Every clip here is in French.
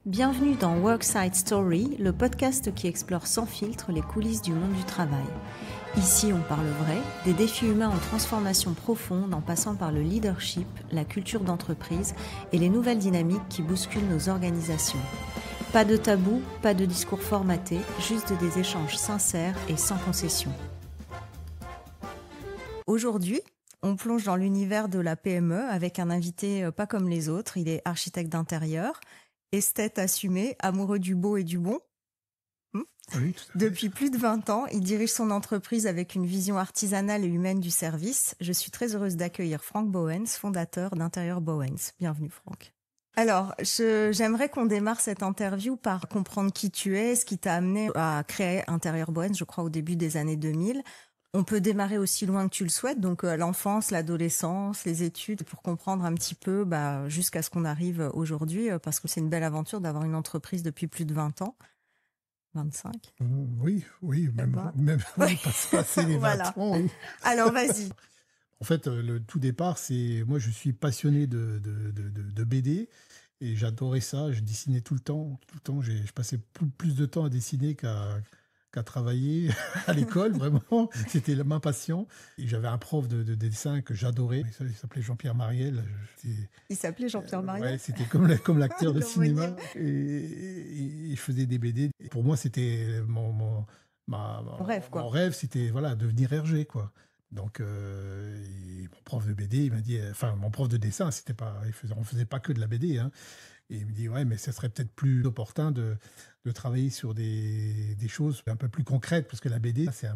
Bienvenue dans Worksite Story, le podcast qui explore sans filtre les coulisses du monde du travail. Ici, on parle vrai, des défis humains en transformation profonde en passant par le leadership, la culture d'entreprise et les nouvelles dynamiques qui bousculent nos organisations. Pas de tabou, pas de discours formaté, juste des échanges sincères et sans concession. Aujourd'hui, on plonge dans l'univers de la PME avec un invité pas comme les autres. Il est architecte d'intérieur, esthète assumé, amoureux du beau et du bon. Oui, tout à fait. Depuis plus de 20 ans, il dirige son entreprise avec une vision artisanale et humaine du service. Je suis très heureuse d'accueillir Frank Bowens, fondateur d'Intérieur Bowens. Bienvenue Frank. Alors, j'aimerais qu'on démarre cette interview par comprendre qui tu es, ce qui t'a amené à créer Intérieur Bowens, je crois au début des années 2000. On peut démarrer aussi loin que tu le souhaites, donc l'enfance, l'adolescence, les études, pour comprendre un petit peu jusqu'à ce qu'on arrive aujourd'hui, parce que c'est une belle aventure d'avoir une entreprise depuis plus de 20 ans. 25. Oui, même passer les 20 ans. Oui. Alors, vas-y. En fait, le tout départ, c'est moi, je suis passionné de BD et j'adorais ça. Je dessinais tout le temps. Je passais plus de temps à dessiner qu'à travailler à l'école, vraiment. C'était ma passion. Et j'avais un prof de dessin que j'adorais. Il s'appelait Jean-Pierre Mariel. Il s'appelait Jean-Pierre Mariel. Ouais, c'était comme l'acteur de cinéma. Et je faisais des BD. Et pour moi, c'était mon rêve, quoi. Mon rêve, c'était devenir Hergé, quoi. Donc, mon prof de BD, il m'a dit, mon prof de dessin, on faisait pas que de la BD, hein. Et il me dit, ouais, mais ce serait peut-être plus opportun de travailler sur des choses un peu plus concrètes, parce que la BD, c'est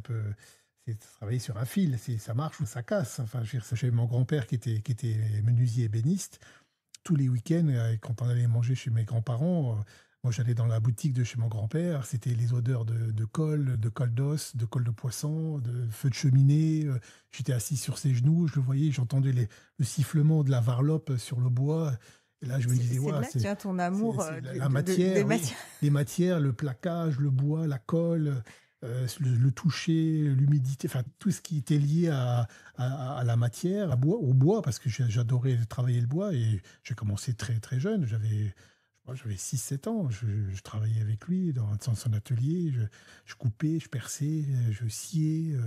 travailler sur un fil, ça marche ou ça casse. Enfin, j'ai mon grand-père qui était menuisier ébéniste. Tous les week-ends, quand on allait manger chez mes grands-parents, moi, j'allais dans la boutique de chez mon grand-père, c'était les odeurs de colle d'os, de colle de poisson, de feu de cheminée. J'étais assis sur ses genoux, je le voyais, j'entendais le sifflement de la varlope sur le bois. Et là, je me disais, c'est ton amour la matière, des matières. Les matières, le plaquage, le bois, la colle, le toucher, l'humidité, enfin tout ce qui était lié à la matière, au bois, parce que j'adorais travailler le bois et j'ai commencé très très jeune. J'avais 6-7 ans, je travaillais avec lui dans son atelier, je coupais, je perçais, je sciais,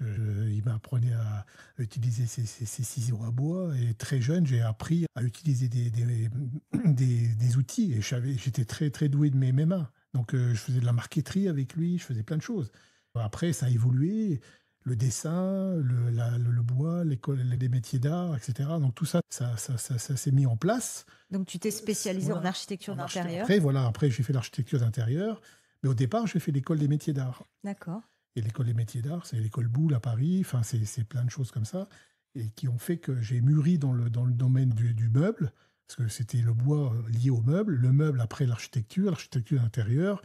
il m'apprenait à utiliser ses ciseaux à bois, et très jeune, j'ai appris à utiliser des outils, et j'étais très, très doué de mes mains. Donc je faisais de la marqueterie avec lui, je faisais plein de choses. Après, ça a évolué. Le dessin, le bois, l'école, les métiers d'art, etc. Donc tout ça s'est mis en place. Donc tu t'es spécialisé en architecture d'intérieur. Après j'ai fait l'architecture d'intérieur. Mais au départ, j'ai fait l'école des métiers d'art. D'accord. Et l'école des métiers d'art, c'est l'école Boulle à Paris. Enfin, c'est plein de choses comme ça. Et qui ont fait que j'ai mûri dans le domaine du meuble. Parce que c'était le bois lié au meuble. Le meuble après l'architecture d'intérieur.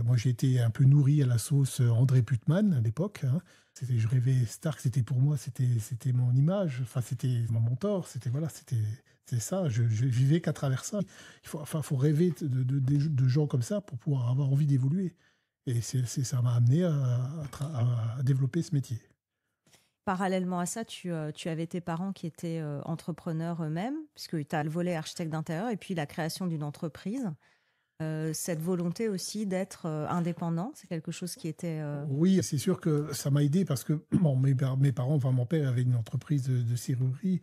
Moi, j'ai été un peu nourri à la sauce André Putman à l'époque. Hein. Je rêvais Stark, c'était mon image. Enfin, c'était mon mentor. C'est ça. Je vivais qu'à travers ça. Faut rêver de gens comme ça pour pouvoir avoir envie d'évoluer. Et ça m'a amené à développer ce métier. Parallèlement à ça, tu avais tes parents qui étaient entrepreneurs eux-mêmes, puisque tu as le volet architecte d'intérieur et puis la création d'une entreprise. Cette volonté aussi d'être indépendant, c'est quelque chose qui était... Oui, c'est sûr que ça m'a aidé parce que mes parents, mon père avait une entreprise de serrurerie,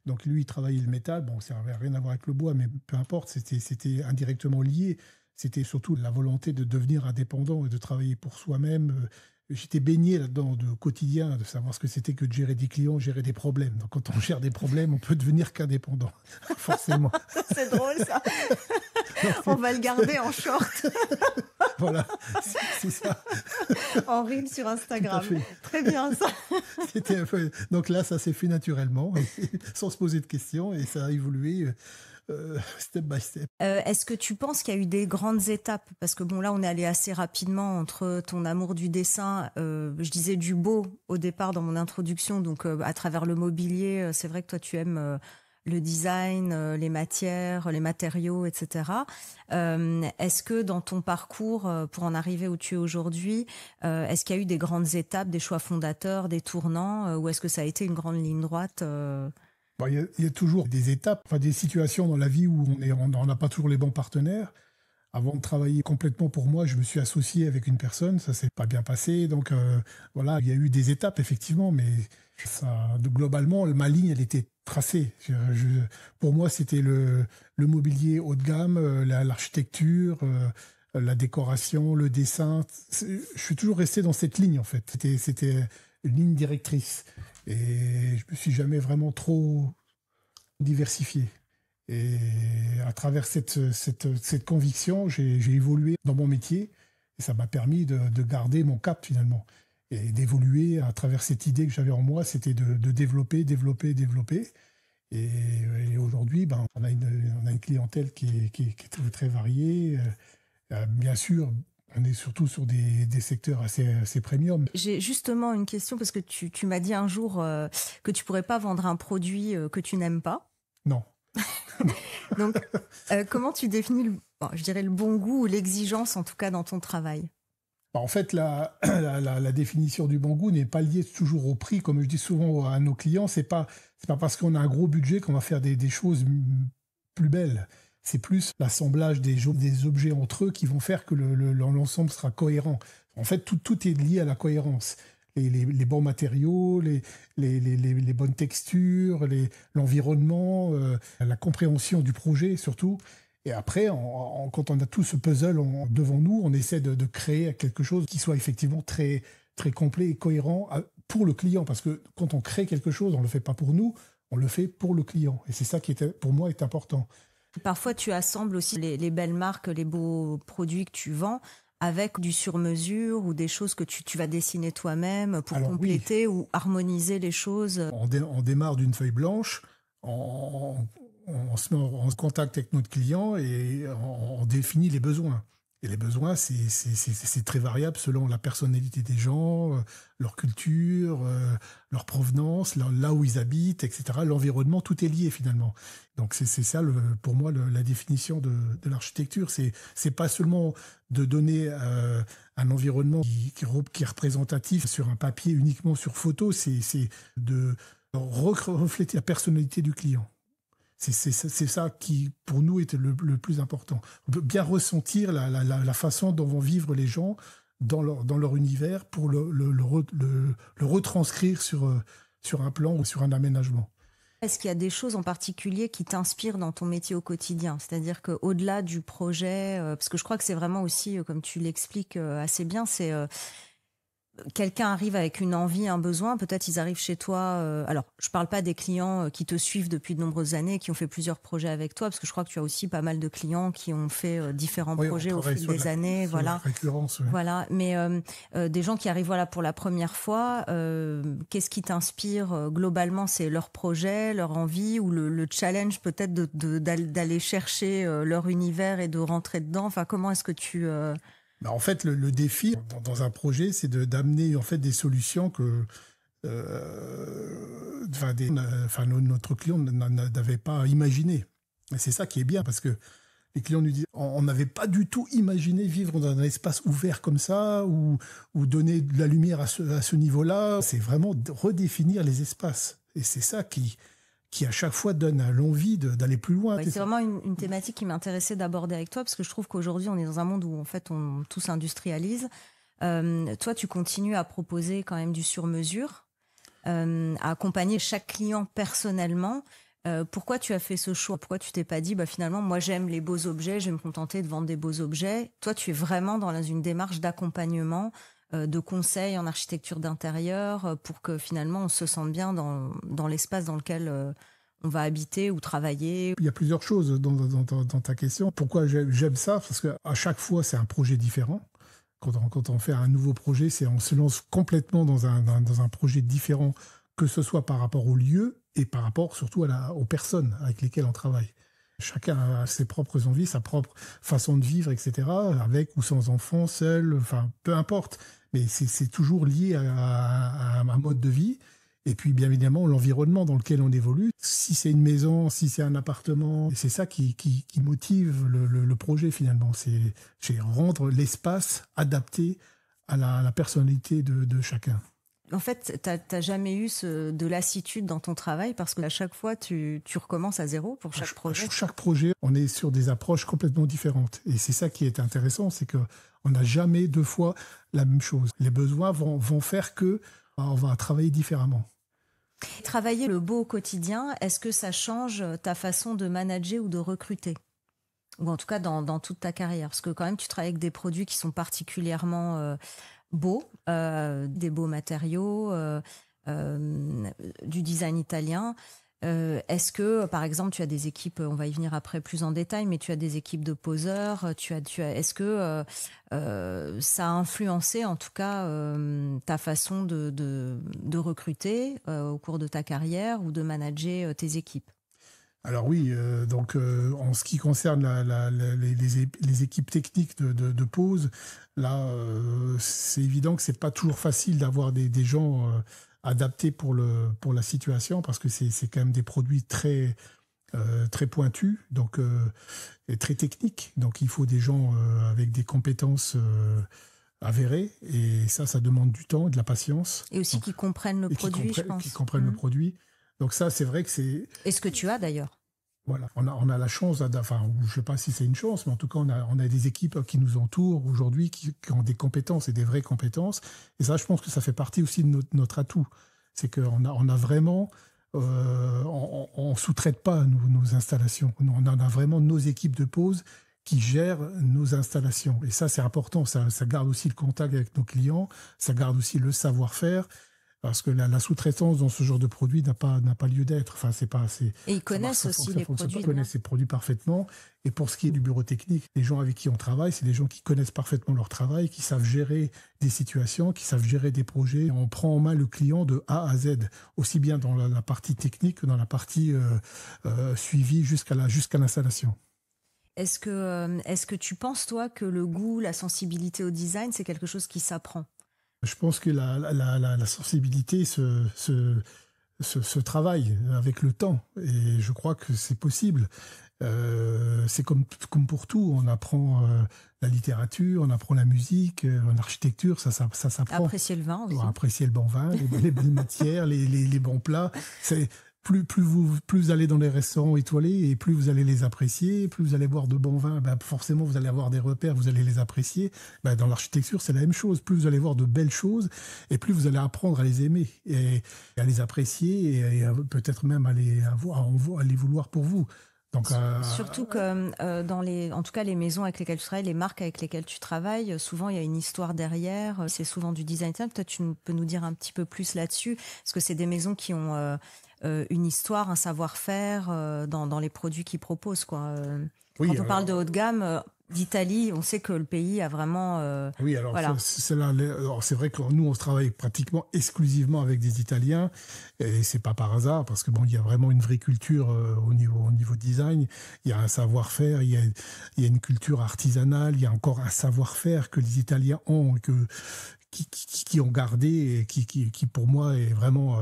donc lui, il travaillait le métal. Bon, ça n'avait rien à voir avec le bois, mais peu importe, c'était indirectement lié. C'était surtout la volonté de devenir indépendant et de travailler pour soi-même. J'étais baigné là-dedans au quotidien, de savoir ce que c'était que de gérer des clients, gérer des problèmes. Donc quand on gère des problèmes, on peut devenir qu'indépendant, forcément. C'est drôle ça. On va le garder en short. Voilà, c'est ça. En reel sur Instagram. Très bien ça. C'était un peu... Donc là, ça s'est fait naturellement, sans se poser de questions, et ça a évolué step by step. Est-ce que tu penses qu'il y a eu des grandes étapes? Parce que bon, là, on est allé assez rapidement entre ton amour du dessin, je disais du beau au départ dans mon introduction, donc à travers le mobilier, c'est vrai que toi, tu aimes... le design, les matières, les matériaux, etc. Est-ce que dans ton parcours, pour en arriver où tu es aujourd'hui, est-ce qu'il y a eu des grandes étapes, des choix fondateurs, des tournants, ou est-ce que ça a été une grande ligne droite Il y a toujours des étapes, des situations dans la vie où on n'a pas toujours les bons partenaires. Avant de travailler complètement pour moi, je me suis associé avec une personne, ça s'est pas bien passé. Donc voilà, il y a eu des étapes effectivement, mais globalement, ma ligne, elle était tracée. Pour moi, c'était le mobilier haut de gamme, l'architecture, la décoration, le dessin. Je suis toujours resté dans cette ligne en fait. C'était une ligne directrice. Et je me suis jamais vraiment trop diversifié. Et à travers cette conviction, j'ai évolué dans mon métier et ça m'a permis de garder mon cap finalement et d'évoluer à travers cette idée que j'avais en moi, c'était de développer. Et aujourd'hui, on a une clientèle qui est très, très variée. Bien sûr, on est surtout sur des secteurs assez premium. J'ai justement une question parce que tu m'as dit un jour que tu pourrais pas vendre un produit que tu n'aimes pas. Non. Donc, comment tu définis, je dirais, le bon goût ou l'exigence, en tout cas, dans ton travail? En fait, la définition du bon goût n'est pas liée toujours au prix. Comme je dis souvent à nos clients, c'est pas parce qu'on a un gros budget qu'on va faire des choses plus belles. C'est plus l'assemblage des objets entre eux qui vont faire que l'ensemble sera cohérent. En fait, tout est lié à la cohérence. Les bons matériaux, les bonnes textures, l'environnement, la compréhension du projet surtout. Et après, quand on a tout ce puzzle devant nous, on essaie de créer quelque chose qui soit effectivement très, très complet et cohérent pour le client. Parce que quand on crée quelque chose, on ne le fait pas pour nous, on le fait pour le client. Et c'est ça qui, pour moi, est important. Parfois, tu assembles aussi les belles marques, les beaux produits que tu vends avec du sur-mesure ou des choses que tu vas dessiner toi-même pour compléter ou harmoniser les choses. On démarre d'une feuille blanche, on se met en contact avec notre client et on définit les besoins. Et les besoins, c'est très variable selon la personnalité des gens, leur culture, leur provenance, là où ils habitent, etc. L'environnement, tout est lié finalement. Donc c'est ça, pour moi, la définition de l'architecture. C'est pas seulement de donner un environnement qui est représentatif sur un papier uniquement sur photo, c'est de refléter la personnalité du client. C'est ça qui, pour nous, était le plus important. On peut bien ressentir la façon dont vont vivre les gens dans leur univers pour le retranscrire sur un plan ou sur un aménagement. Est-ce qu'il y a des choses en particulier qui t'inspirent dans ton métier au quotidien? C'est-à-dire qu'au-delà du projet, parce que je crois que c'est vraiment aussi, comme tu l'expliques assez bien, c'est... quelqu'un arrive avec une envie, un besoin, peut-être ils arrivent chez toi. Alors, je parle pas des clients qui te suivent depuis de nombreuses années, qui ont fait plusieurs projets avec toi, parce que je crois que tu as aussi pas mal de clients qui ont fait différents projets au fil des années. Voilà. Récurrence, oui. Voilà. Mais des gens qui arrivent pour la première fois, qu'est-ce qui t'inspire globalement? C'est leur projet, leur envie ou le challenge peut-être d'aller chercher leur univers et de rentrer dedans. Enfin, comment est-ce que tu... En fait, le défi dans un projet, c'est d'amener en fait des solutions que notre client n'avait pas imaginées. Et c'est ça qui est bien, parce que les clients nous disent on n'avait pas du tout imaginé vivre dans un espace ouvert comme ça, ou donner de la lumière à ce niveau-là. C'est vraiment redéfinir les espaces. Et c'est ça qui à chaque fois donne l'envie d'aller plus loin. Ouais, c'est vraiment une thématique qui m'intéressait d'aborder avec toi, parce que je trouve qu'aujourd'hui, on est dans un monde où en fait, tout s'industrialise. Toi, tu continues à proposer quand même du sur-mesure, à accompagner chaque client personnellement. Pourquoi tu as fait ce choix? Pourquoi tu t'es pas dit, finalement, moi j'aime les beaux objets, je vais me contenter de vendre des beaux objets? Toi, tu es vraiment dans une démarche d'accompagnement, de conseils en architecture d'intérieur pour que finalement on se sente bien dans l'espace dans lequel on va habiter ou travailler. Il y a plusieurs choses dans ta question. Pourquoi j'aime ça? Parce qu'à chaque fois, c'est un projet différent. Quand on fait un nouveau projet, on se lance complètement dans un projet différent, que ce soit par rapport au lieu et par rapport surtout aux personnes avec lesquelles on travaille. Chacun a ses propres envies, sa propre façon de vivre, etc., avec ou sans enfants, seul, enfin, peu importe. Mais c'est toujours lié à un mode de vie. Et puis, bien évidemment, l'environnement dans lequel on évolue. Si c'est une maison, si c'est un appartement, c'est ça qui motive le projet, finalement. C'est rendre l'espace adapté à la personnalité de chacun. En fait, t'as jamais eu de lassitude dans ton travail parce qu'à chaque fois, tu recommences à zéro pour chaque projet. Sur chaque projet, on est sur des approches complètement différentes. Et c'est ça qui est intéressant, c'est qu'on n'a jamais deux fois la même chose. Les besoins vont faire que on va travailler différemment. Travailler le beau au quotidien, est-ce que ça change ta façon de manager ou de recruter? Ou en tout cas dans toute ta carrière? Parce que quand même, tu travailles avec des produits qui sont particulièrement beaux, des beaux matériaux, du design italien. Est-ce que, par exemple, tu as des équipes, on va y venir après plus en détail, mais tu as des équipes de poseurs, est-ce que ça a influencé en tout cas ta façon de recruter au cours de ta carrière ou de manager tes équipes? Alors oui, en ce qui concerne les équipes techniques de pose, là, c'est évident que c'est pas toujours facile d'avoir des gens adaptés pour la situation parce que c'est quand même des produits très pointus, et très techniques. Donc il faut des gens avec des compétences avérées et ça demande du temps et de la patience. Et aussi qui comprennent le produit, je pense. Qui comprennent le produit. Donc ça, c'est vrai que c'est... Et ce que tu as d'ailleurs. Voilà, on a la chance, enfin, je ne sais pas si c'est une chance, mais en tout cas, on a des équipes qui nous entourent aujourd'hui, qui ont des compétences et des vraies compétences. Et ça, je pense que ça fait partie aussi de notre atout. C'est qu'on a vraiment... on ne sous-traite pas nos installations. On a vraiment nos équipes de pose qui gèrent nos installations. Et ça, c'est important. Ça garde aussi le contact avec nos clients. Ça garde aussi le savoir-faire. Parce que la sous-traitance dans ce genre de produit n'a pas lieu d'être. Enfin, et ils connaissent aussi les produits. Ils connaissent ces produits parfaitement. Et pour ce qui est du bureau technique, les gens avec qui on travaille, c'est des gens qui connaissent parfaitement leur travail, qui savent gérer des situations, qui savent gérer des projets. On prend en main le client de A à Z, aussi bien dans la partie technique que dans la partie suivie jusqu'à l'installation. Est-ce que tu penses, toi, que le goût, la sensibilité au design, c'est quelque chose qui s'apprend? Je pense que la sensibilité se travaille avec le temps et je crois que c'est possible. C'est comme pour tout, on apprend la littérature, on apprend la musique, en architecture, ça s'apprend. Apprécier le vin aussi. Apprécier le bon vin, les belles matières, les bons plats. Plus vous allez dans les restaurants étoilés et plus vous allez les apprécier, plus vous allez boire de bons vins, forcément vous allez avoir des repères, vous allez les apprécier. Dans l'architecture, c'est la même chose. Plus vous allez voir de belles choses et plus vous allez apprendre à les aimer et à les apprécier et peut-être même à les vouloir pour vous. Donc, surtout que en tout cas les maisons avec lesquelles tu travailles, les marques avec lesquelles tu travailles, souvent il y a une histoire derrière. C'est souvent du design. Peut-être tu peux nous dire un petit peu plus là-dessus, parce que c'est des maisons qui ont une histoire, un savoir-faire dans les produits qu'ils proposent, quoi. Oui, quand on parle de haut de gamme d'Italie, on sait que le pays a vraiment... oui, alors voilà. c'est vrai que nous, on travaille pratiquement exclusivement avec des Italiens, et c'est pas par hasard, parce que il y a vraiment une vraie culture au niveau design, il y a un savoir-faire, il y a une culture artisanale, il y a encore un savoir-faire que les Italiens ont, qui ont gardé, et qui pour moi est vraiment...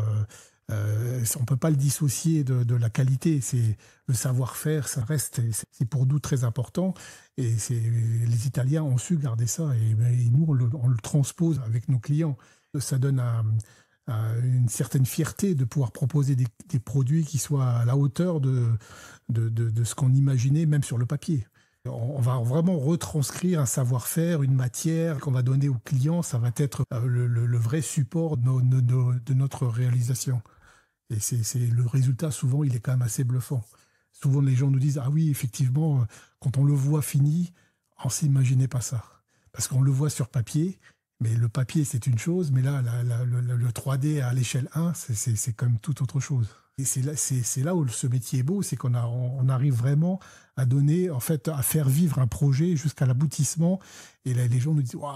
on peut pas le dissocier de la qualité. C'est le savoir-faire, ça reste, c'est pour nous très important. Et les Italiens ont su garder ça. Et nous, on le transpose avec nos clients. Ça donne une certaine fierté de pouvoir proposer des produits qui soient à la hauteur de ce qu'on imaginait, même sur le papier. On va vraiment retranscrire un savoir-faire, une matière qu'on va donner aux clients. Ça va être le vrai support de notre réalisation. Et c'est le résultat, souvent, il est quand même assez bluffant. Souvent, les gens nous disent « Ah oui, effectivement, quand on le voit fini, on ne s'imaginait pas ça. » Parce qu'on le voit sur papier, mais le papier, c'est une chose, mais là, le 3D à l'échelle 1, c'est quand même tout autre chose. Et c'est là où ce métier est beau, c'est qu'on arrive vraiment à donner, en fait, à faire vivre un projet jusqu'à l'aboutissement. Et là, les gens nous disent « Waouh,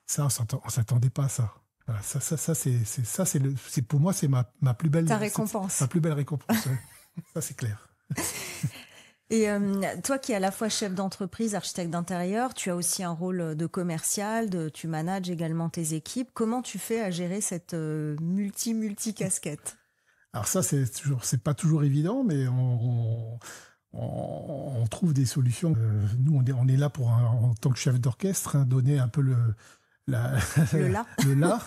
ça, on ne s'attendait pas à ça. » Voilà, c'est pour moi, c'est ma plus belle récompense. Ma plus belle récompense. Ouais. Ça, c'est clair. Et toi qui es à la fois chef d'entreprise, architecte d'intérieur, tu as aussi un rôle de commercial, tu manages également tes équipes. Comment tu fais à gérer cette multi-casquette? Alors ça, c'est pas toujours évident, mais on trouve des solutions. Nous, on est là en tant que chef d'orchestre, donner un peu la, Le là. le là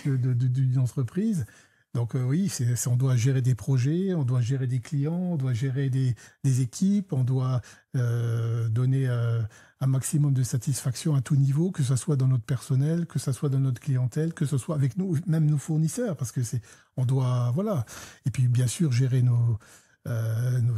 d'une entreprise. Donc oui, on doit gérer des projets, on doit gérer des clients, on doit gérer des équipes, on doit donner un maximum de satisfaction à tout niveau, que ce soit dans notre personnel, que ce soit dans notre clientèle, que ce soit avec nous, même nos fournisseurs, parce que on doit, voilà. Et puis bien sûr gérer le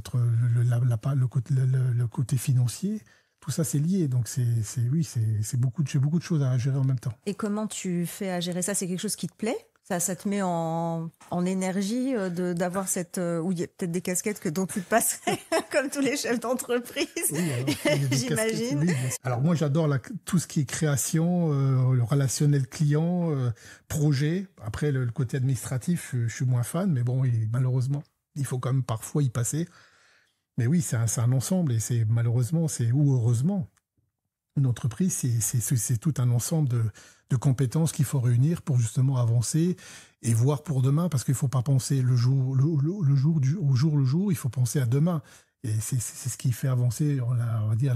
côté financier. Tout ça, c'est lié. Donc, j'ai beaucoup de choses à gérer en même temps. Et comment tu fais à gérer ça? C'est quelque chose qui te plaît? Ça te met en énergie d'avoir cette... où il y a peut-être des casquettes dont tu te passerais, comme tous les chefs d'entreprise, Oui, alors, j'imagine. Oui, alors, moi, j'adore tout ce qui est création, le relationnel client, projet. Après, le côté administratif, je suis moins fan, mais bon, malheureusement, il faut quand même parfois y passer. Mais oui, c'est un ensemble et malheureusement, ou heureusement, une entreprise, c'est tout un ensemble de compétences qu'il faut réunir pour justement avancer et voir pour demain, parce qu'il ne faut pas penser au jour le jour, il faut penser à demain. Et c'est ce qui fait avancer, on va dire,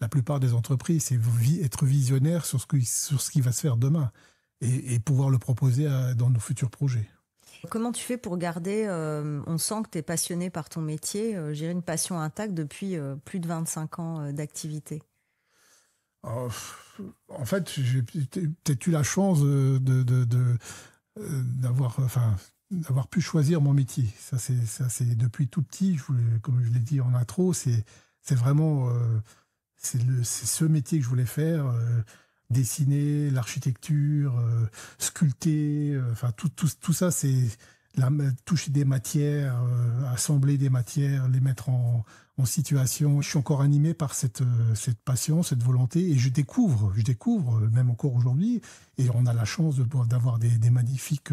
la plupart des entreprises, c'est être visionnaire sur ce qui va se faire demain et pouvoir le proposer dans nos futurs projets. Comment tu fais pour garder, on sent que tu es passionné par ton métier, j'ai une passion intacte depuis plus de 25 ans d'activité? En fait, j'ai peut-être eu la chance d'avoir pu choisir mon métier. Ça, c'est depuis tout petit, comme je l'ai dit en intro, c'est vraiment c'est ce métier que je voulais faire. Dessiner, l'architecture, sculpter, enfin tout ça, c'est toucher des matières, assembler des matières, les mettre en situation. Je suis encore animé par cette passion, cette volonté, et je découvre, même encore aujourd'hui, et on a la chance d'avoir des magnifiques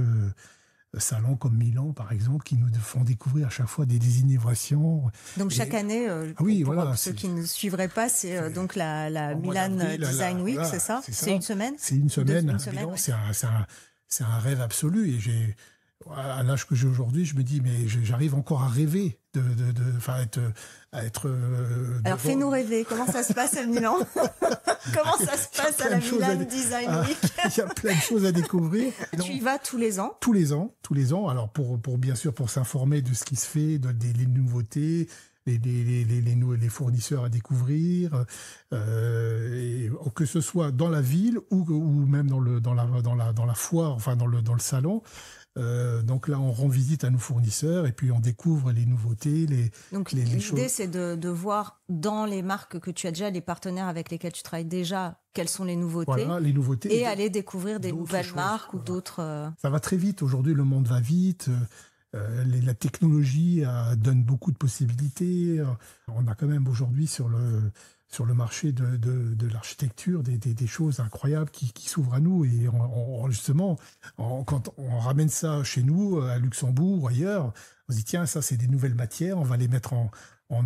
salons comme Milan, par exemple, qui nous font découvrir à chaque fois des innovations. Donc chaque année, pour ceux qui ne suivraient pas, c'est donc la Milan Design Week, c'est ça? C'est une semaine? C'est une semaine. C'est un rêve absolu. Et à l'âge que j'ai aujourd'hui, je me dis, mais j'arrive encore à rêver être Alors fais-nous rêver, comment ça se passe à Milan? Comment ça se passe à la Milan Design Week? Il y a plein de choses à découvrir. Tu y vas tous les ans? Tous les ans. Alors bien sûr pour s'informer de ce qui se fait, des nouveautés, les fournisseurs à découvrir, et que ce soit dans la ville ou même dans la foire, enfin dans le salon. Donc là, on rend visite à nos fournisseurs et puis on découvre les nouveautés, Donc l'idée, c'est de voir dans les marques que tu as déjà, les partenaires avec lesquels tu travailles déjà, quelles sont les nouveautés. Voilà, les nouveautés. Et aller découvrir des nouvelles marques ou d'autres... Ça va très vite. Aujourd'hui, le monde va vite. La technologie donne beaucoup de possibilités. On a quand même aujourd'hui sur le marché de l'architecture des choses incroyables qui s'ouvrent à nous. Et justement, quand on ramène ça chez nous, à Luxembourg ou ailleurs, on se dit, tiens, ça, c'est des nouvelles matières, on va les mettre en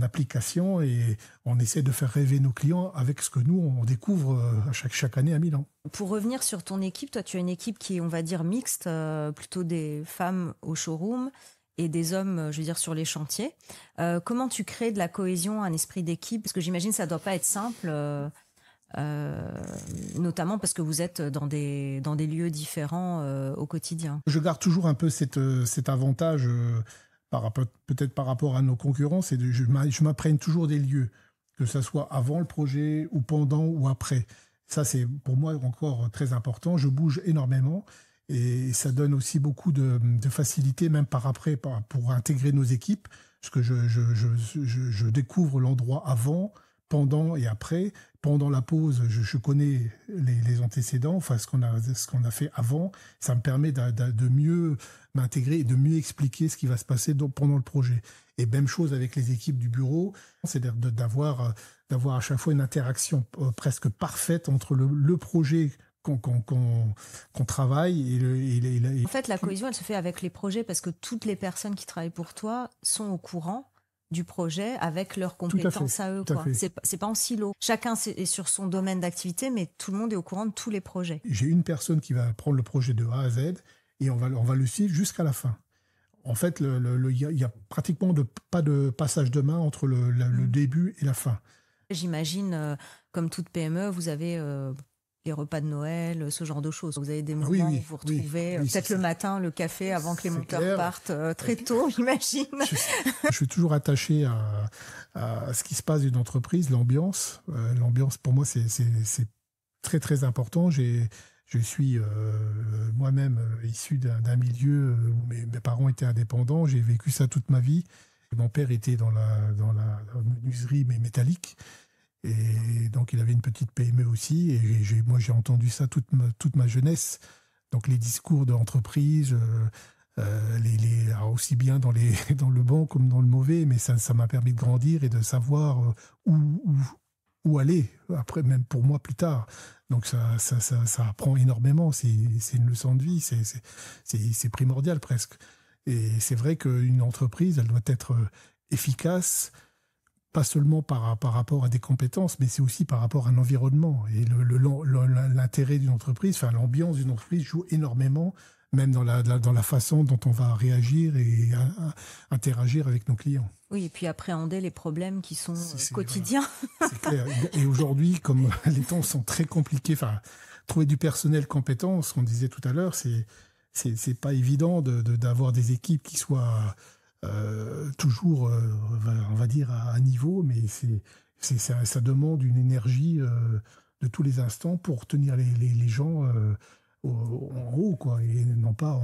application et on essaie de faire rêver nos clients avec ce que nous, on découvre chaque année à Milan. Pour revenir sur ton équipe, toi, tu as une équipe qui est, on va dire, mixte, plutôt des femmes au showroom et des hommes, je veux dire, sur les chantiers. Comment tu crées de la cohésion, un esprit d'équipe? Parce que j'imagine que ça ne doit pas être simple, notamment parce que vous êtes dans des lieux différents au quotidien. Je garde toujours un peu cet avantage peut-être par rapport à nos concurrents, c'est je m'imprègne toujours des lieux, que ce soit avant le projet ou pendant ou après. Ça, c'est pour moi encore très important. Je bouge énormément. Et ça donne aussi beaucoup de facilité, même par après, pour intégrer nos équipes, parce que je découvre l'endroit avant, pendant et après. Pendant la pause, je connais les antécédents, enfin ce qu'on a fait avant. Ça me permet de mieux m'intégrer et de mieux expliquer ce qui va se passer pendant le projet. Et même chose avec les équipes du bureau, c'est d'avoir à chaque fois une interaction presque parfaite entre le projet qu'on travaille En fait, la cohésion, elle se fait avec les projets parce que toutes les personnes qui travaillent pour toi sont au courant du projet avec leurs compétences à eux. C'est pas en silo. Chacun est sur son domaine d'activité, mais tout le monde est au courant de tous les projets. J'ai une personne qui va prendre le projet de A à Z et on va le suivre jusqu'à la fin. En fait, il y a pratiquement pas de passage de main entre le début et la fin. J'imagine, comme toute PME, vous avez... les repas de Noël, ce genre de choses. Vous avez des Oui, moments où oui, vous oui, retrouvez oui, peut-être c'est le ça. matin, le café avant que les C'est monteurs clair. partent très tôt, j'imagine. Je suis toujours attaché à ce qui se passe d'une entreprise, l'ambiance. L'ambiance, pour moi, c'est très, très important. Je suis moi-même issu d'un milieu où mes parents étaient indépendants. J'ai vécu ça toute ma vie. Mon père était dans la menuiserie, mais métallique. Et donc, il avait une petite PME aussi. Et moi, j'ai entendu ça toute ma jeunesse. Donc, les discours d'entreprise, alors aussi bien dans le bon comme dans le mauvais, mais ça m'a permis de grandir et de savoir où aller, après, même pour moi plus tard. Donc, ça apprend énormément. C'est une leçon de vie. C'est primordial presque. Et c'est vrai qu'une entreprise, elle doit être efficace, pas seulement par rapport à des compétences, mais c'est aussi par rapport à un environnement. Et l'intérêt d'une entreprise, enfin l'ambiance d'une entreprise joue énormément, même dans la façon dont on va réagir et interagir avec nos clients. Oui, et puis appréhender les problèmes qui sont Voilà, quotidiens. c'est clair. Et aujourd'hui, comme les temps sont très compliqués, enfin, trouver du personnel compétent, ce qu'on disait tout à l'heure, c'est pas évident d'avoir des équipes qui soient toujours, on va dire, à niveau, mais ça demande une énergie de tous les instants pour tenir les gens en haut, quoi, et non pas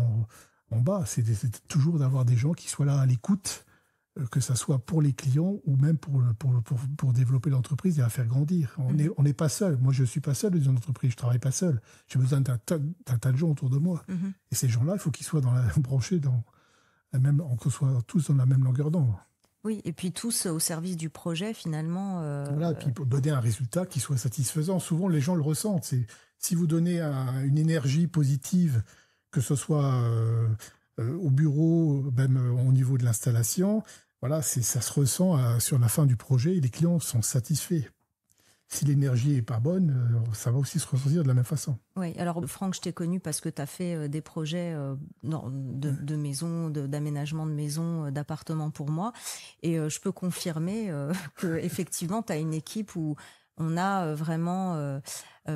en bas. C'est toujours d'avoir des gens qui soient là à l'écoute, que ça soit pour les clients ou même pour développer l'entreprise et la faire grandir. On n'est pas seul. Moi, je ne suis pas seul dans une entreprise, je ne travaille pas seul. J'ai besoin d'un tas de gens autour de moi. Et ces gens-là, il faut qu'ils soient branchés qu'on soit tous dans la même longueur d'onde. Oui, et puis tous au service du projet, finalement. Voilà, et puis pour donner un résultat qui soit satisfaisant. Souvent, les gens le ressentent. Si vous donnez une énergie positive, que ce soit au bureau, même au niveau de l'installation, voilà, ça se ressent sur la fin du projet et les clients sont satisfaits. Si l'énergie n'est pas bonne, ça va aussi se ressentir de la même façon. Oui, alors Franck, je t'ai connu parce que tu as fait des projets de maisons, d'aménagement de maisons, d'appartements pour moi. Et je peux confirmer qu'effectivement, tu as une équipe où on a vraiment,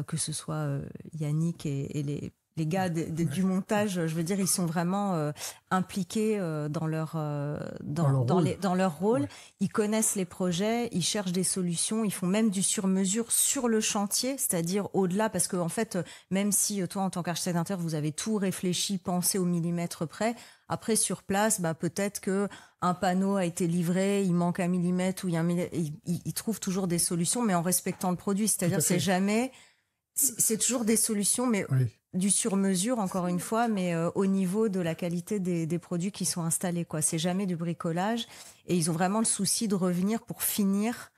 que ce soit Yannick et les gars du montage, je veux dire, ils sont vraiment impliqués dans leur rôle. Ouais. Ils connaissent les projets, ils cherchent des solutions, ils font même du sur-mesure sur le chantier, c'est-à-dire au-delà, parce que en fait, même si toi, en tant qu'architecte d'intérieur, vous avez tout réfléchi, pensé au millimètre près, après sur place, peut-être que un panneau a été livré, il manque un millimètre ou ils trouvent toujours des solutions, mais en respectant le produit. C'est-à-dire, c'est toujours des solutions, mais Oui. du sur-mesure, encore une fois, mais au niveau de la qualité des produits qui sont installés, quoi. C'est jamais du bricolage. Et ils ont vraiment le souci de revenir pour finir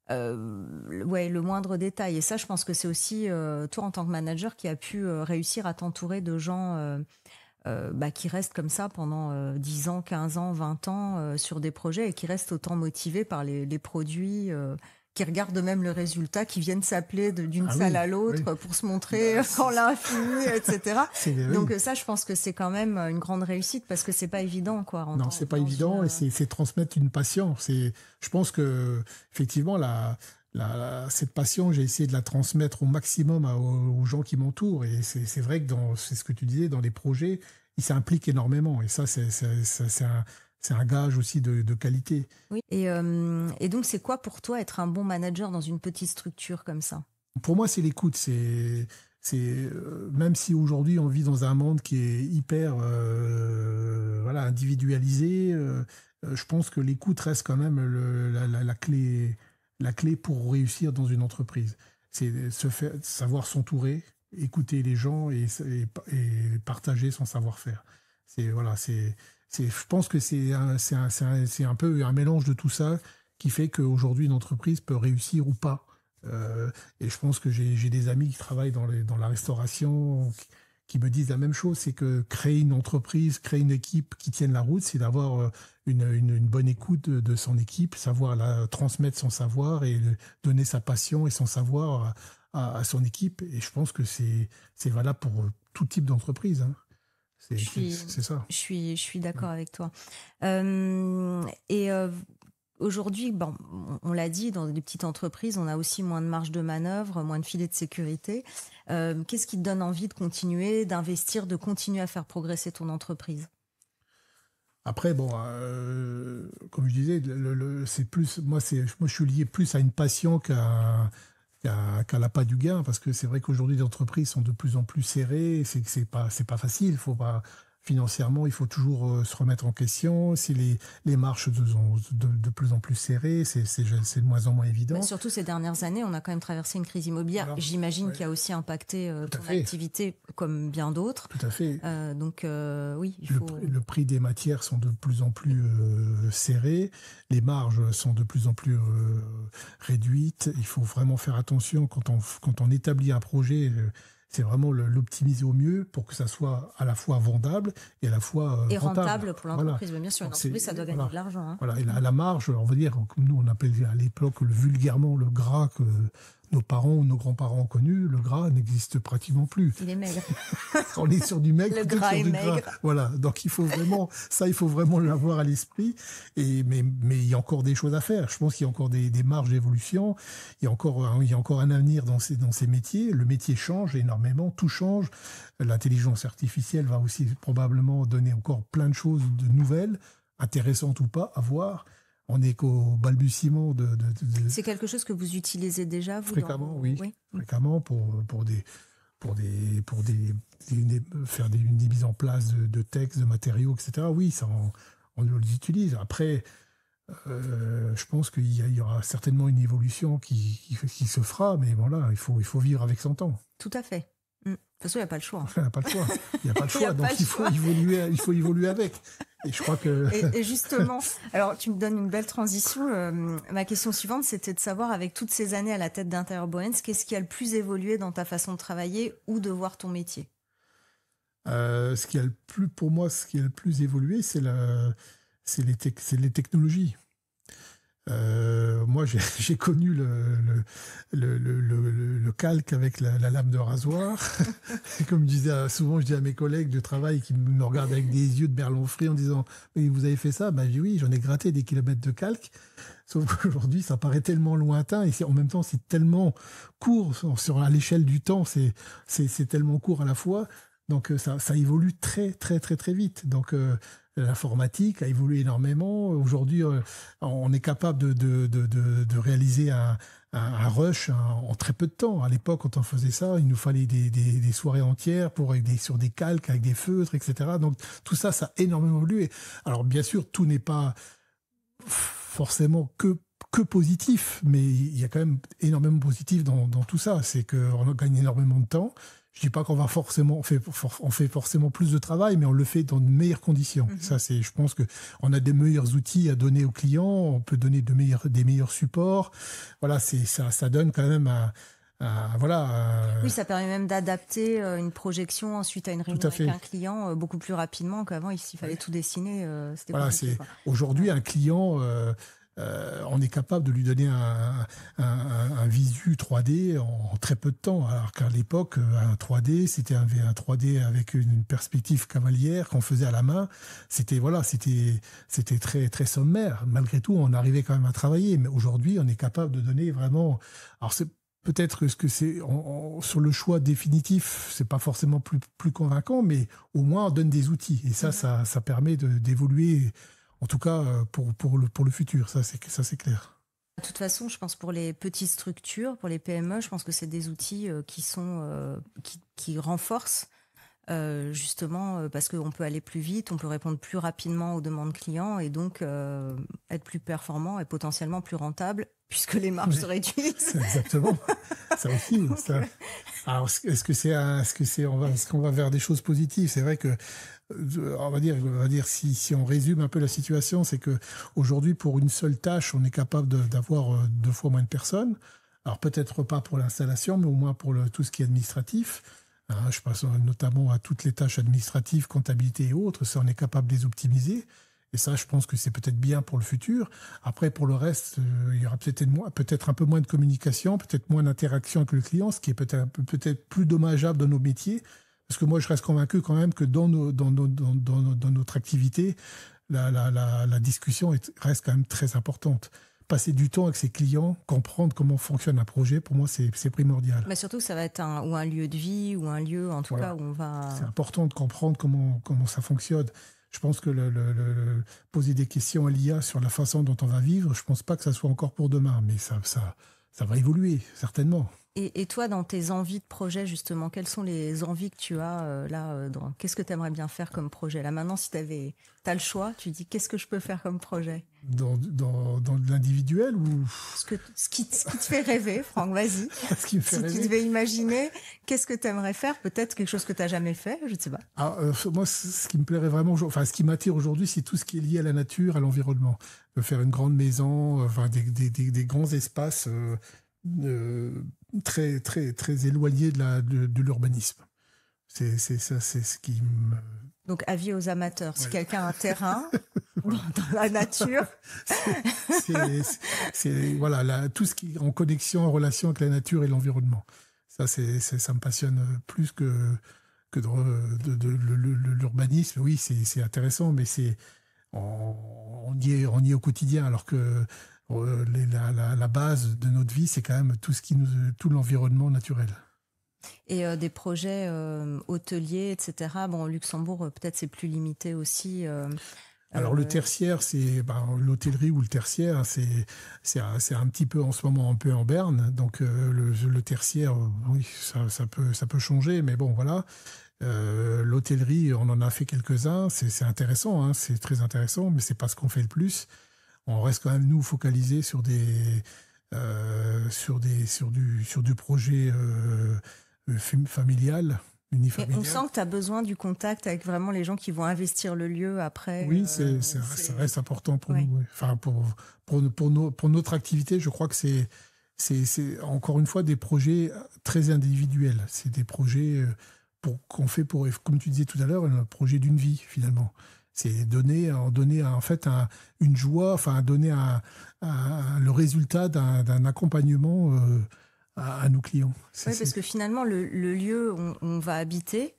le moindre détail. Et ça, je pense que c'est aussi toi, en tant que manager, qui a pu réussir à t'entourer de gens qui restent comme ça pendant 10 ans, 15 ans, 20 ans sur des projets et qui restent autant motivés par les produits qui regardent même le résultat, qui viennent s'appeler d'une salle à l'autre pour se montrer quand l'un a fini, etc. Donc ça, je pense que c'est quand même une grande réussite parce que c'est pas évident, quoi. Non, c'est pas évident et c'est transmettre une passion. Je pense que effectivement cette passion, j'ai essayé de la transmettre au maximum aux gens qui m'entourent et c'est vrai que c'est ce que tu disais, dans les projets, ils s'impliquent énormément et ça c'est un gage aussi de qualité. Oui. Et donc, c'est quoi pour toi être un bon manager dans une petite structure comme ça? Pour moi, c'est l'écoute. Même si aujourd'hui on vit dans un monde qui est hyper individualisé, je pense que l'écoute reste quand même la clé pour réussir dans une entreprise. C'est savoir s'entourer, écouter les gens et partager son savoir-faire. Je pense que c'est un peu un mélange de tout ça qui fait qu'aujourd'hui une entreprise peut réussir ou pas. Et je pense que j'ai des amis qui travaillent dans la restauration qui me disent la même chose, c'est que créer une entreprise, créer une équipe qui tienne la route, c'est d'avoir une bonne écoute de son équipe, savoir transmettre son savoir et donner sa passion et son savoir à son équipe. Et je pense que c'est valable pour tout type d'entreprise, hein. C'est ça. Je suis d'accord avec toi. Aujourd'hui, bon, on l'a dit, dans des petites entreprises, on a aussi moins de marge de manœuvre, moins de filet de sécurité. Qu'est-ce qui te donne envie de continuer, d'investir, de continuer à faire progresser ton entreprise? Après, bon, comme je disais, c'est plus, moi, je suis lié plus à une passion qu'à l'appât du gain, parce que c'est vrai qu'aujourd'hui, les entreprises sont de plus en plus serrées, c'est pas facile, faut pas, financièrement, il faut toujours se remettre en question. Si les marges sont de plus en plus serrées, c'est de moins en moins évident. Surtout ces dernières années, on a quand même traversé une crise immobilière. Voilà. J'imagine qui a aussi impacté ton activité comme bien d'autres. Tout à fait. Donc oui, il faut... Le prix des matières sont de plus en plus serrés. Les marges sont de plus en plus réduites. Il faut vraiment faire attention quand on établit un projet. C'est vraiment l'optimiser au mieux pour que ça soit à la fois vendable et à la fois et rentable pour l'entreprise. Voilà. Bien sûr, une entreprise, ça doit gagner de l'argent. Hein. Voilà, et la marge, on va dire, comme nous, on appelait à l'époque vulgairement le gras que nos parents ou nos grands-parents ont connu, le gras n'existe pratiquement plus. Il est maigre. On est sur du maigre. Le gras est maigre. Voilà, donc il faut vraiment l'avoir à l'esprit. Mais il y a encore des choses à faire. Je pense qu'il y a encore des marges d'évolution. Il y a encore un avenir dans ces métiers. Le métier change énormément, tout change. L'intelligence artificielle va aussi probablement donner encore plein de choses de nouvelles, intéressantes ou pas, à voir. On n'est qu'au balbutiement de... C'est quelque chose que vous utilisez déjà, vous? Fréquemment, oui. Fréquemment pour faire une mise en place de textes, de matériaux, etc. Oui, ça, on les utilise. Après, je pense qu'il y aura certainement une évolution qui se fera, mais voilà, il faut vivre avec son temps. Tout à fait. De toute façon, il n'y a pas le choix. Il n'y a pas le choix. Il n'y a pas le choix. Donc, il faut évoluer avec. Et je crois que... Et justement, alors tu me donnes une belle transition. Ma question suivante, c'était de savoir, avec toutes ces années à la tête d'Intérieur Bowens, qu'est-ce qui a le plus évolué dans ta façon de travailler ou de voir ton métier? Pour moi, ce qui a le plus évolué, c'est les technologies. Moi, j'ai connu le calque avec la lame de rasoir. Comme souvent, je dis à mes collègues de travail qui me regardent avec des yeux de merlon frit en disant « Mais vous avez fait ça ?» Ben, je dis « Oui, j'en ai gratté des kilomètres de calque. » Sauf qu'aujourd'hui, ça paraît tellement lointain et en même temps, c'est tellement court à l'échelle du temps. C'est tellement court à la fois. Donc, ça évolue très, très, très, très vite. Donc, l'informatique a évolué énormément. Aujourd'hui, on est capable de réaliser un rush en très peu de temps. À l'époque, quand on faisait ça, il nous fallait des soirées entières sur des calques avec des feutres, etc. Donc, tout ça, ça a énormément évolué. Alors, bien sûr, tout n'est pas forcément que positif, mais il y a quand même énormément de positif dans tout ça. C'est qu'on gagne énormément de temps. Je dis pas qu'on va on fait forcément plus de travail, mais on le fait dans de meilleures conditions. Ça, je pense que on a des meilleurs outils à donner aux clients, on peut donner des meilleurs supports. Voilà, ça donne quand même Oui, ça permet même d'adapter une projection ensuite à une réunion avec un client beaucoup plus rapidement qu'avant. Il fallait tout dessiner. C'était compliqué. Aujourd'hui, un client, on est capable de lui donner un visu 3D en très peu de temps. Alors qu'à l'époque, un 3D, c'était un 3D avec une perspective cavalière qu'on faisait à la main. C'était très, très sommaire. Malgré tout, on arrivait quand même à travailler. Mais aujourd'hui, on est capable de donner vraiment... Alors, c'est peut-être que c'est sur le choix définitif, c'est pas forcément plus convaincant, mais au moins on donne des outils. Et ça permet d'évoluer... En tout cas, pour le futur, ça c'est clair. De toute façon, je pense pour les petites structures, pour les PME, je pense que c'est des outils qui renforcent justement parce qu'on peut aller plus vite, on peut répondre plus rapidement aux demandes clients et donc être plus performant et potentiellement plus rentable puisque les marges se réduisent. Exactement. Ça aussi. Ça. Alors, est-ce qu'on va vers des choses positives? C'est vrai que on va dire si on résume un peu la situation, c'est que aujourd'hui pour une seule tâche, on est capable d'avoir 2 fois moins de personnes. Alors peut-être pas pour l'installation, mais au moins pour tout ce qui est administratif. Je pense notamment à toutes les tâches administratives, comptabilité et autres. Ça, on est capable de les optimiser. Et ça, je pense que c'est peut-être bien pour le futur. Après, pour le reste, il y aura peut-être un peu moins de communication, peut-être moins d'interaction avec le client, ce qui est peut-être plus dommageable dans nos métiers. Parce que moi, je reste convaincu quand même que dans notre activité, la discussion reste quand même très importante. Passer du temps avec ses clients, comprendre comment fonctionne un projet, pour moi, c'est primordial. Mais surtout, ça va être un lieu de vie ou un lieu, en tout cas, où on va... C'est important de comprendre comment ça fonctionne. Je pense que poser des questions à l'IA sur la façon dont on va vivre, je ne pense pas que ça soit encore pour demain, mais ça va évoluer, certainement. Et toi, dans tes envies de projet, justement, quelles sont les envies que tu as qu'est-ce que tu aimerais bien faire comme projet? Là, maintenant, si tu as le choix, tu dis, qu'est-ce que je peux faire comme projet? Dans l'individuel ou... Ce qui te fait rêver, Franck, vas-y. Ce qui me fait rêver. Si tu devais imaginer, qu'est-ce que tu aimerais faire? Peut-être quelque chose que tu n'as jamais fait, je ne sais pas. Moi, ce qui me plairait vraiment, ce qui m'attire aujourd'hui, c'est tout ce qui est lié à la nature, à l'environnement. De faire une grande maison, des grands espaces... très, très, très éloigné de l'urbanisme. C'est ce qui me... Donc, avis aux amateurs. Si quelqu'un a un terrain dans la nature... Voilà, tout ce qui est en connexion, en relation avec la nature et l'environnement. Ça me passionne plus que de l'urbanisme. Oui, c'est intéressant, mais on y est au quotidien, alors que la base de notre vie, c'est quand même tout l'environnement naturel. Et des projets hôteliers, etc. Bon, au Luxembourg, peut-être c'est plus limité aussi. Alors le tertiaire, l'hôtellerie ou le tertiaire, c'est un petit peu en ce moment un peu en berne. Donc le tertiaire, oui, ça peut changer, mais bon, voilà. L'hôtellerie, on en a fait quelques-uns. C'est intéressant, hein, c'est très intéressant, mais c'est pas ce qu'on fait le plus. On reste quand même, nous, focalisés sur du projet familial, unifamilial. On sent que tu as besoin du contact avec vraiment les gens qui vont investir le lieu après. Oui, ça reste important pour nous. Oui. Enfin, pour notre activité, je crois que c'est encore une fois des projets très individuels. C'est des projets qu'on fait comme tu disais tout à l'heure, un projet d'une vie, finalement. C'est donner en fait une joie, enfin donner le résultat d'un accompagnement à nos clients. Oui, parce que finalement, le lieu où on va habiter,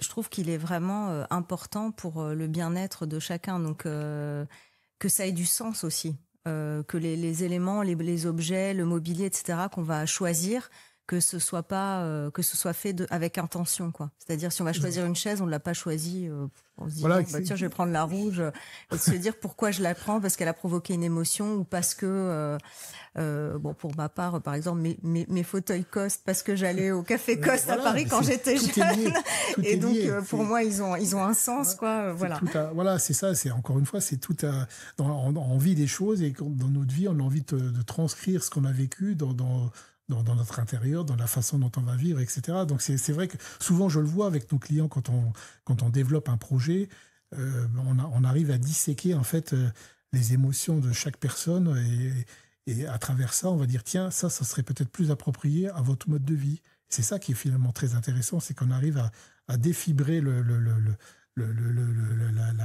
je trouve qu'il est vraiment important pour le bien-être de chacun. Donc, que ça ait du sens aussi. Que les éléments, les objets, le mobilier, etc., qu'on va choisir, que ce soit fait avec intention, quoi. C'est-à-dire, si on va choisir une chaise, on ne l'a pas choisie en se disant, tiens, je vais prendre la rouge, et de se dire pourquoi je la prends, parce qu'elle a provoqué une émotion, ou parce que, pour ma part, par exemple, mes fauteuils Coste, parce que j'allais au Café Coste à Paris quand j'étais jeune. Et donc, pour moi, ils ont un sens, quoi. Voilà. Voilà, c'est ça. C'est encore une fois, c'est tout on vit des choses, et dans notre vie, on a envie de transcrire ce qu'on a vécu dans notre intérieur, dans la façon dont on va vivre, etc. Donc c'est vrai que souvent je le vois avec nos clients quand on développe un projet, on arrive à disséquer en fait les émotions de chaque personne, et à travers ça on va dire tiens, ça serait peut-être plus approprié à votre mode de vie. C'est ça qui est finalement très intéressant, c'est qu'on arrive à défibrer la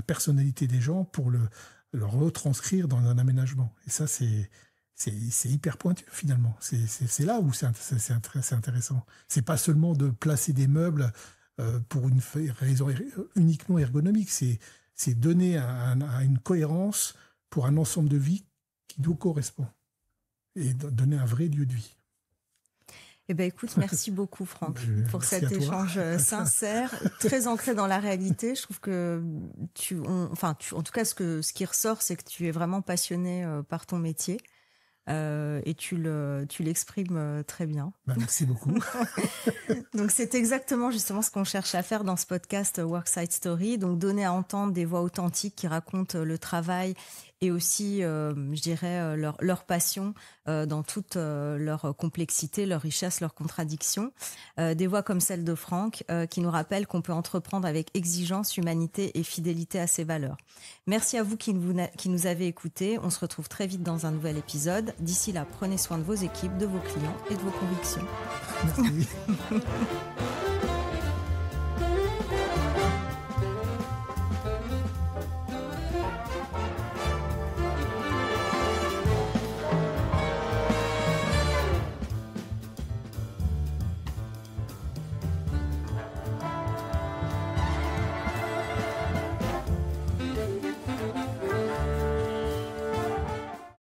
personnalité des gens pour le retranscrire dans un aménagement. Et ça c'est hyper pointu finalement. C'est là où c'est intéressant. C'est pas seulement de placer des meubles pour une raison uniquement ergonomique. C'est donner une cohérence pour un ensemble de vie qui nous correspond et donner un vrai lieu de vie. Eh ben écoute, merci beaucoup Franck pour cet échange sincère, très ancré dans la réalité. Je trouve que en tout cas ce qui ressort, c'est que tu es vraiment passionné par ton métier. Et tu l'exprimes très bien. Merci beaucoup. Donc c'est exactement justement ce qu'on cherche à faire dans ce podcast Worksite Story, donc donner à entendre des voix authentiques qui racontent le travail et aussi, je dirais, leur passion dans toute leur complexité, leur richesse, leur contradiction. Des voix comme celle de Franck qui nous rappellent qu'on peut entreprendre avec exigence, humanité et fidélité à ses valeurs. Merci à vous qui nous avez écoutés. On se retrouve très vite dans un nouvel épisode. D'ici là, prenez soin de vos équipes, de vos clients et de vos convictions. Merci.